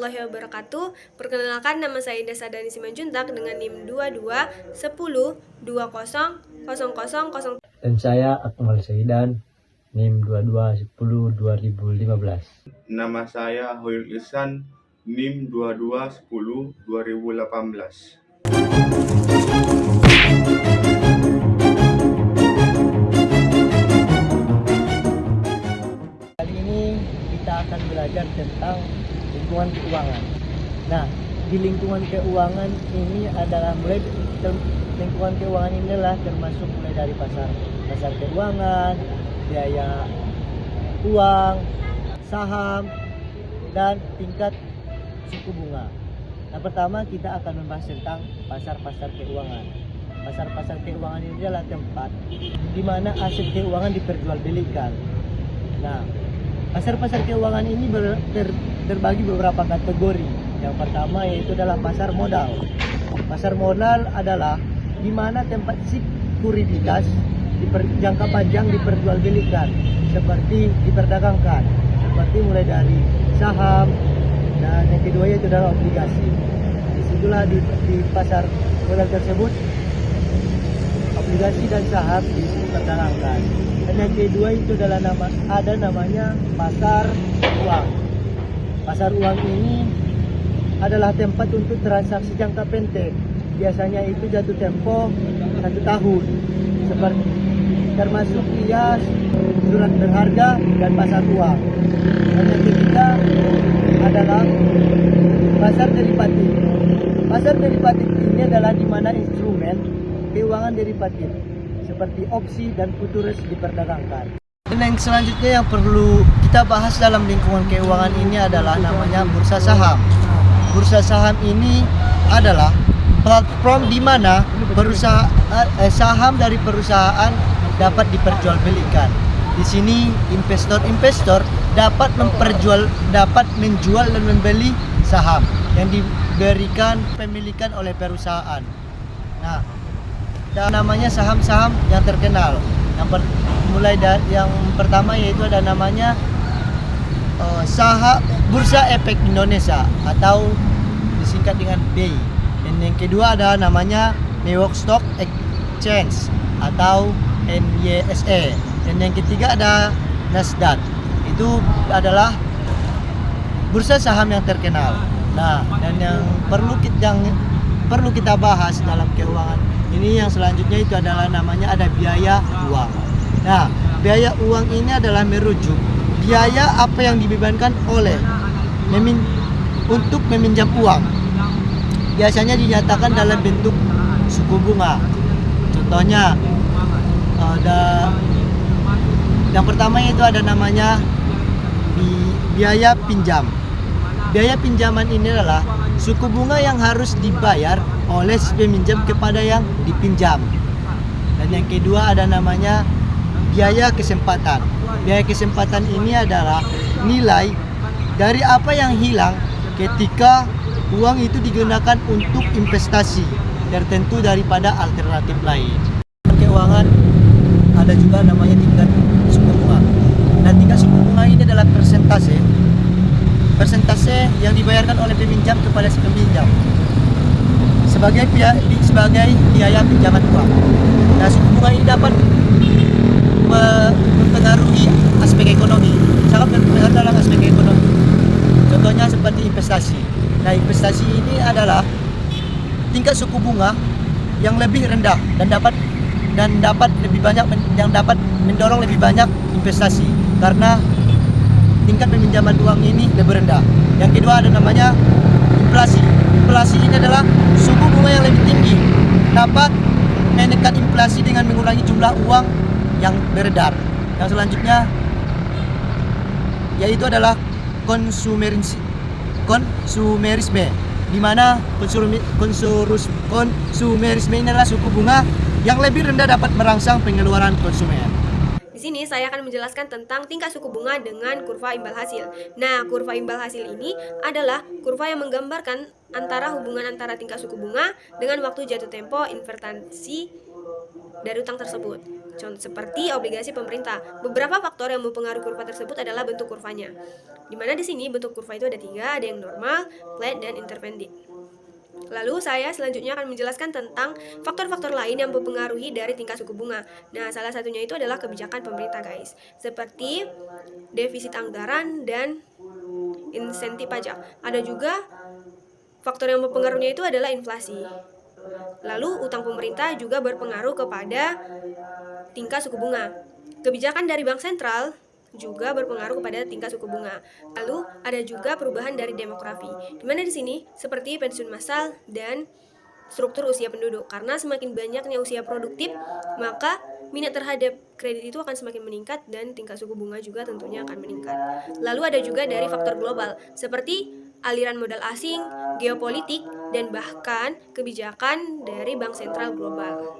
warahmatullahi wabarakatuh. Perkenalkan, nama saya Indah Sadani Simanjuntak dengan NIM 22 10 20 00. Dan saya Akmal Saidan, NIM 22 10 2015. Nama saya Hoyul Ihsan, NIM 22 10 2018. Kali ini kita akan belajar tentang lingkungan keuangan. Nah, di lingkungan keuangan ini adalah lingkungan keuangan ini adalah termasuk mulai dari pasar keuangan, biaya uang, saham, dan tingkat suku bunga. Nah, pertama kita akan membahas tentang pasar keuangan. Pasar keuangan ini adalah tempat di mana aset keuangan diperjualbelikan. Nah, pasar keuangan ini terbagi beberapa kategori. Yang pertama yaitu adalah pasar modal. Pasar modal adalah di mana tempat sekuritas jangka panjang diperjualbelikan, seperti diperdagangkan, seperti mulai dari saham, dan yang kedua yaitu adalah obligasi. Disitulah di pasar modal tersebut obligasi dan saham diperdagangkan. Dan yang kedua itu adalah namanya pasar uang. Pasar uang ini adalah tempat untuk transaksi jangka pendek. Biasanya itu jatuh tempo 1 tahun, seperti termasuk hias, surat berharga, dan pasar uang. Dan yang ketiga adalah pasar derivatif. Pasar derivatif ini adalah di mana instrumen keuangan derivatif seperti opsi dan futuris diperdagangkan. Dan yang selanjutnya yang perlu kita bahas dalam lingkungan keuangan ini adalah namanya bursa saham. Bursa saham ini adalah platform di mana saham dari perusahaan dapat diperjualbelikan. Di sini investor dapat menjual dan membeli saham yang diberikan pemilikan oleh perusahaan. Nah, dan namanya saham-saham yang terkenal. Yang pertama yaitu ada namanya Bursa Efek Indonesia atau disingkat dengan BEI. Dan yang kedua ada namanya New York Stock Exchange atau NYSE. Dan yang ketiga ada Nasdaq. Itu adalah bursa saham yang terkenal. Nah, dan yang perlu kita bahas dalam keuangan ini yang selanjutnya itu adalah namanya ada biaya uang. Nah, biaya uang ini adalah merujuk biaya apa yang dibebankan oleh untuk meminjam uang. Biasanya dinyatakan dalam bentuk suku bunga. Contohnya yang pertama itu ada namanya biaya pinjam. Biaya pinjaman ini adalah suku bunga yang harus dibayar oleh si peminjam kepada yang dipinjam. Dan yang kedua ada namanya biaya kesempatan. Biaya kesempatan ini adalah nilai dari apa yang hilang ketika uang itu digunakan untuk investasi tertentu daripada alternatif lain. Keuangan ada juga namanya tingkat suku bunga. Nah, tingkat suku bunga ini adalah persentase yang dibayarkan oleh peminjam kepada si peminjam sebagai biaya pinjaman uang. Nah, suku bunga ini dapat mempengaruhi aspek ekonomi, sangat berpengaruh dalam aspek ekonomi. Contohnya seperti investasi. Nah, investasi ini adalah tingkat suku bunga yang lebih rendah dan dapat mendorong lebih banyak investasi karena tingkat peminjaman uang ini lebih rendah. Yang kedua ada namanya inflasi. Inflasi ini adalah suku bunga yang lebih tinggi dapat menekan inflasi dengan mengurangi jumlah uang yang beredar. Yang selanjutnya yaitu adalah konsumerisme, di mana konsumerisme ini adalah suku bunga yang lebih rendah dapat merangsang pengeluaran konsumen. Di sini saya akan menjelaskan tentang tingkat suku bunga dengan kurva imbal hasil. Nah, kurva imbal hasil ini adalah kurva yang menggambarkan antara hubungan antara tingkat suku bunga dengan waktu jatuh tempo investasi dari utang tersebut. Contoh seperti obligasi pemerintah. Beberapa faktor yang mempengaruhi kurva tersebut adalah bentuk kurvanya. Dimana di sini bentuk kurva itu ada 3, ada yang normal, flat, dan intervented. Lalu saya selanjutnya akan menjelaskan tentang faktor-faktor lain yang mempengaruhi dari tingkat suku bunga. Nah, salah satunya itu adalah kebijakan pemerintah, guys. Seperti defisit anggaran dan insentif pajak. Ada juga faktor yang mempengaruhinya itu adalah inflasi. Lalu utang pemerintah juga berpengaruh kepada tingkat suku bunga. Kebijakan dari bank sentral juga berpengaruh kepada tingkat suku bunga. Lalu ada juga perubahan dari demografi, di mana di sini seperti pensiun massal dan struktur usia penduduk. Karena semakin banyaknya usia produktif, maka minat terhadap kredit itu akan semakin meningkat dan tingkat suku bunga juga tentunya akan meningkat. Lalu ada juga dari faktor global, seperti aliran modal asing, geopolitik, dan bahkan kebijakan dari bank sentral global.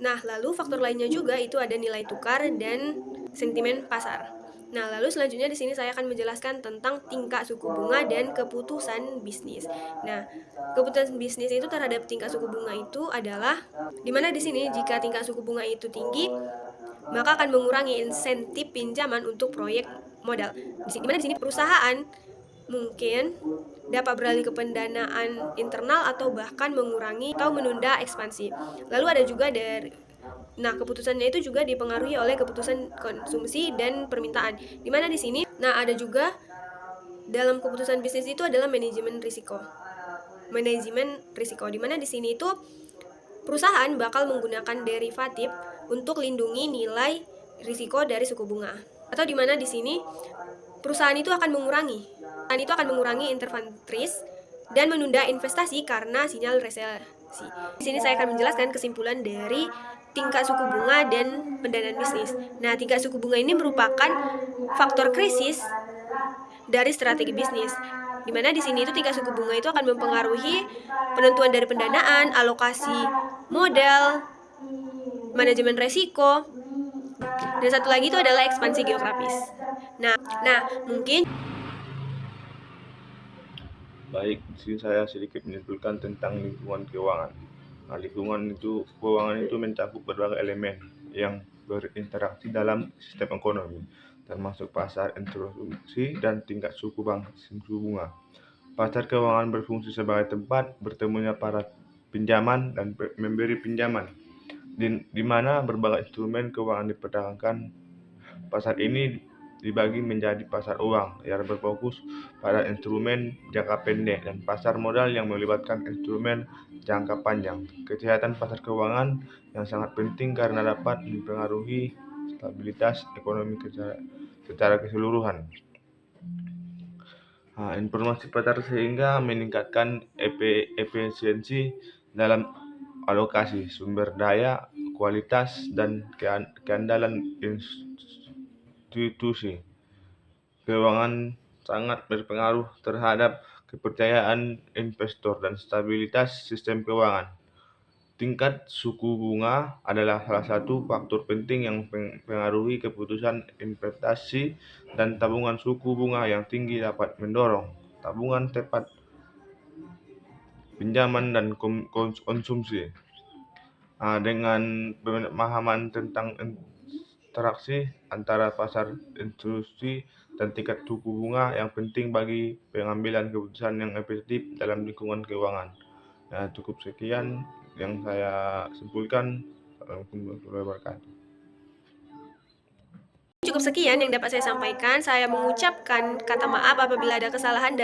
Nah, lalu faktor lainnya juga itu ada nilai tukar dan sentimen pasar. Nah, lalu selanjutnya di sini saya akan menjelaskan tentang tingkat suku bunga dan keputusan bisnis. Nah, keputusan bisnis itu terhadap tingkat suku bunga itu adalah dimana di sini jika tingkat suku bunga itu tinggi, maka akan mengurangi insentif pinjaman untuk proyek modal. Dimana di sini perusahaan mungkin dapat beralih ke pendanaan internal atau bahkan mengurangi atau menunda ekspansi. Lalu ada juga keputusannya itu juga dipengaruhi oleh keputusan konsumsi dan permintaan. Di mana di sini, ada juga dalam keputusan bisnis itu adalah manajemen risiko. Di mana di sini itu perusahaan bakal menggunakan derivatif untuk lindungi nilai risiko dari suku bunga. Atau di mana di sini perusahaan itu akan mengurangi intervensi risk dan menunda investasi karena sinyal resesi. Di sini saya akan menjelaskan kesimpulan dari tingkat suku bunga dan pendanaan bisnis. Nah, tingkat suku bunga ini merupakan faktor krisis dari strategi bisnis. Di mana di sini itu tingkat suku bunga itu akan mempengaruhi penentuan dari pendanaan, alokasi modal, manajemen resiko, dan satu lagi itu adalah ekspansi geografis. Nah, mungkin Baik, di sini saya sedikit menyimpulkan tentang lingkungan keuangan. Nah, lingkungan keuangan itu mencakup berbagai elemen yang berinteraksi dalam sistem ekonomi, termasuk pasar, instruksi, dan tingkat suku bunga. Pasar keuangan berfungsi sebagai tempat bertemunya para pinjaman dan memberi pinjaman, di mana berbagai instrumen keuangan diperdagangkan. Pasar ini dibagi menjadi pasar uang yang berfokus pada instrumen jangka pendek dan pasar modal yang melibatkan instrumen jangka panjang. Kesehatan pasar keuangan yang sangat penting karena dapat mempengaruhi stabilitas ekonomi secara keseluruhan. Informasi pasar sehingga meningkatkan efisiensi dalam alokasi sumber daya, kualitas, dan keandalan institusi keuangan sangat berpengaruh terhadap kepercayaan investor dan stabilitas sistem keuangan. Tingkat suku bunga adalah salah satu faktor penting yang mempengaruhi keputusan investasi, dan tabungan suku bunga yang tinggi dapat mendorong tabungan tepat pinjaman dan konsumsi. Dengan pemahaman tentang interaksi antara pasar, institusi, dan tingkat suku bunga yang penting bagi pengambilan keputusan yang efektif dalam lingkungan keuangan. Nah, cukup sekian yang saya simpulkan. Assalamualaikum warahmatullahi wabarakatuh. cukup sekian yang dapat saya sampaikan. Saya mengucapkan kata maaf apabila ada kesalahan.